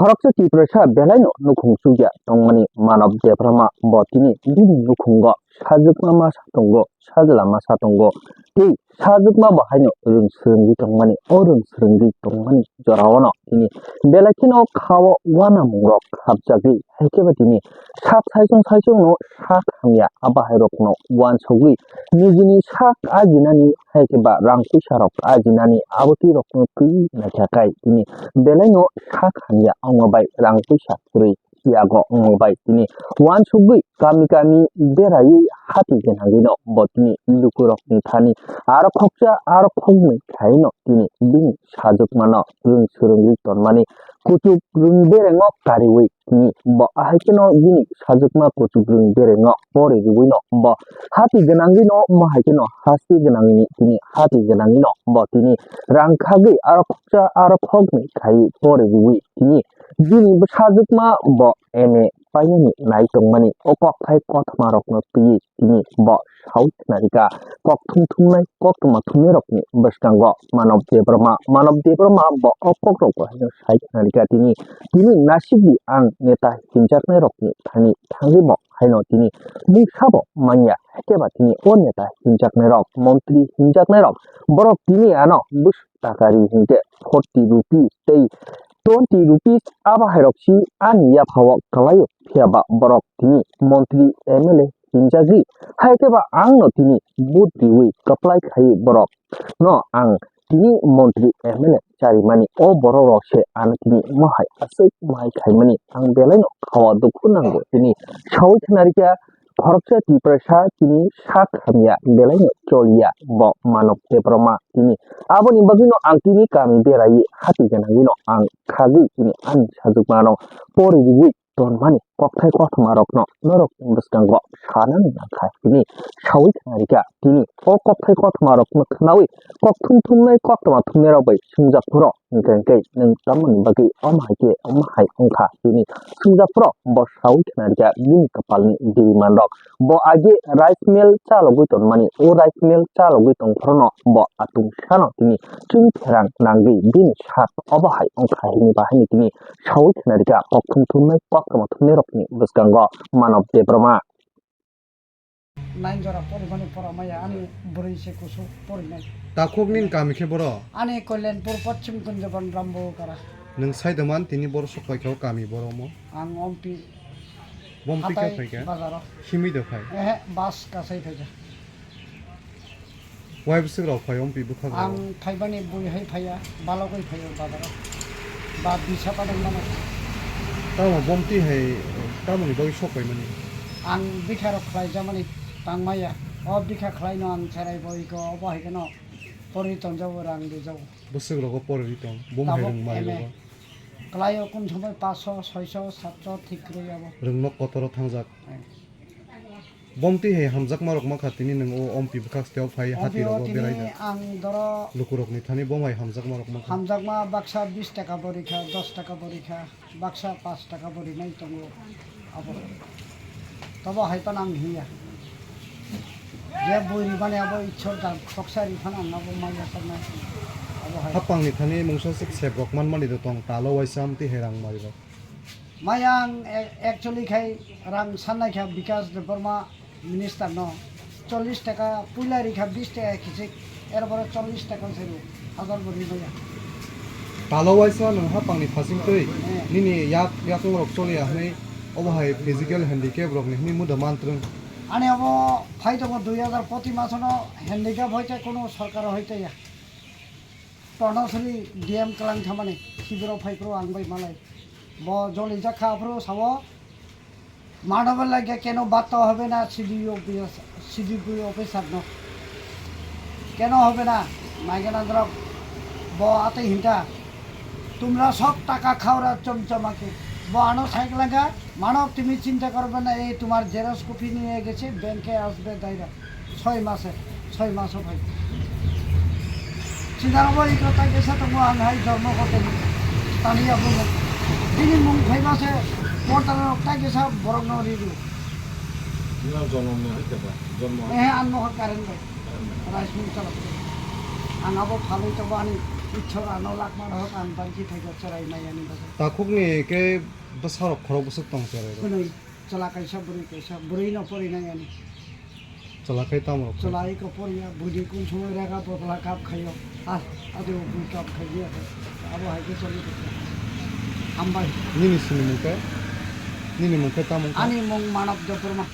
Koroksa Tiprasha Belaino Nukungsuya Tongmani Manab Debbarma Botini Dini Nukungo Shazukma Satongo Shazlama Satongo Ti Shazukma Bahino Rung Sringi Tongmani Orung Sringi Tongmani Jorawana Tini Belakino Kawa Wana Murok Habjagi Hekebatini Sak Saisong no Sak Hamya Abahirokno Wan Sogi Nijini Sak Ajinani Hekeba Rangku Sharok Ajinani Abuti Rokno Pi Nakakai Tini Belaino Sak Hamya Ongobai Rangku Shakuri Yago Ongobai Tini Wan Sogi Kami Berai Hati Genagino Botini Lukurokni Tani Arakokja Arakogni Kaino Tini Bing Shazukmano Rung Surungi Tonmani Kutu Rung Berengo Kariwi Tini Bo Ahikino Bini Shazukma Kutu Rung Berengo Bori Wino Bo Hati Genangino Mahikino Hasi Genangini Tini Hati Genangino Bo Tini Rangkagi Arakokja Arakogni Kai Bori Wi Tini Bini Shazukma Bo Eme Payani Naitongmani Okok Kai Kotmarokno Pi Tini Bo South Narika Kok Tumtumai Koktumakumirokni Baskango Manab Debbarma Bo Okok South Narika Tini Nasibi Ang Neta Hinjaknerokni Tani Tangibo Haino Tini Sabo Manya Hekeba Tini O Neta Hinjaknerok Mantri Hinjaknerok Borok Tini Ano Bush Takari Hinte 40 rupees Tay 20 rupees Abahirokshi An Yapawak Kalayo Piaba Borok Tini Mantri MLA Hinjagi Haikeba Ang no Tini Budiwi Kaplai Kai Borok No Ang Tini Mantri MLA Charimani O Bororoshe An Tini Mahai Asik Mahai Kaimani Ang Beleno Kawa Dukunango Tini South Narika Koroksa Tiprasha Tini Sak Hamya Beleno Chokya Bo Manab Debbarma Tini Aboni Bagino Ang Tini Kami Berai Hati Genagino Ang Kagi Tini An Shazukmano Pori Diwi Tonmani Koktai Kotmarokno Norok Baskango Shanan Nakai Tini South Narika Tini O Koktai Kotmarokno Knawi Kok Tumtumai Koktama Tumerabai Sungjakpuro Ngengkei Neng Taman Bagi Omahike Omahai Ongka Tini Sungjakpuro Bo South Narika Bini Kapalni Dimanrok Bo Age Rice Mill Chalogu Tonmani O Rice Mill Chalogu Tongprono Bo Atung Shano Tini Chung Terang Nangi Bini Shat Obahai Ongka Hini Bahini Tini South Narika Kok Tumtumai Koktama Tumerokni Baskango Manab Debbarma Nine jora poribani poramaya ani buri se kusu porinai. Takoknin kami ke boro. Ani Kolenpur Pachim Kunjaban Rambo kara. Neng saidaman tini boro sokai kau kami boro mo. Ang ompi. Bompi ka fai ka. Bazaro. Himi do fai. Bas ka sai faja. Wai bisik rau fai ompi bukha. Ang faibani bui hai faya balokoi fayo bazaro. Ba bisa padang mana. Tama bompi hai tama ni bagi sokai mani. Ang bikarok fai jamani tangmaya. O bikha khlai no ang charai boi ko obai keno. Pori tonjaw rang de jaw. Bisik rau ko pori tong. Bom hai rung mai lo. Klayo kum sampai 500 600 700 ঠিক করে যাব rung nok kotoro thangjak. Bomti hai hamjak marok makhatini neng o ompi bikash teo fai hati ro berai da. Ang doro Lukurok ni thani bom hai hamjak marok makha. hamjak ma baksa 20 টাকা পরীক্ষা 10 টাকা পরীক্ষা baksa 5 টাকা পরি নাই তঙ্গ আবো তবে হাইপান আং হিয়া যে বইরি মানে আবো ইচ্ছর দাম ফক্সারি ফান আং আবো মাইয়া সামনে আবো high Hapang ni thani mungsa sik sebrok man mani do tong talo waisam ti herang mari ro. Mayang actually খাই রাং সান্নাই খা বিকাশ দেববর্মা মিনিস্টার ন 40 টাকা পুইলারি খা 20 টাকা খিছে এরপরে 40 টাকা ছেড়ে হাজার বড়ি মায়া Talo waisa nang hapang ni phasing tei. Nini yak ngorok choli a nei obahai physical handicap rok ni muda mantrung. আনে অব ফাইতো 2000 প্রতি মাসন হ্যান্ডিক্যাপ হইতে কোনো সরকার হইতে ইয়া টনসলি ডিএম কলাং থামানে শিবির ফাইপ্রো আংবাই মালাই ব জলি জাখা আফরো সাব মানবর লাগে কেন বাত হবে না সিডিপি অফিসার ন কেন হবে না মাইগেনান্দ্র ব আতে হিন্টা তোমরা সব টাকা খাওরা চমচমাকে ব আনো সাইকেলাঙ্গা মানব তুমি চিন্তা করবে না এই তোমার জেরক্স কপি নিয়ে গেছে ব্যাংকে আসবে দাইরা 6 মাসও ভাই চিন্তা করবো এই কথা গেছে তো আং হাই ধর্ম করতে তানিয়া বুঝো দিন মুং ফাইবাসে পোর্টালের একটা গেছে বরং রিডু জন্ম আনমোহর কারেন্ট ভাই রাইস মিল চালাতে আং আবো ভালোই তো আনি इच्छर आनो लाख मान हो आन बांकी थाइगा चराय मायानि बाजा ताखुकनि के बसारक खरक बसक तंग चले कुनै चला कैसा बुरै न परिनायानि चलाखै तामरक चलाय को परिया बुदि कुन समय रेगा बदला काप खायो आदे बुइ काप खाइयो अब हाइके चलि हामबाय निनि सिनि मुके तामंका ani mong Manab Debbarma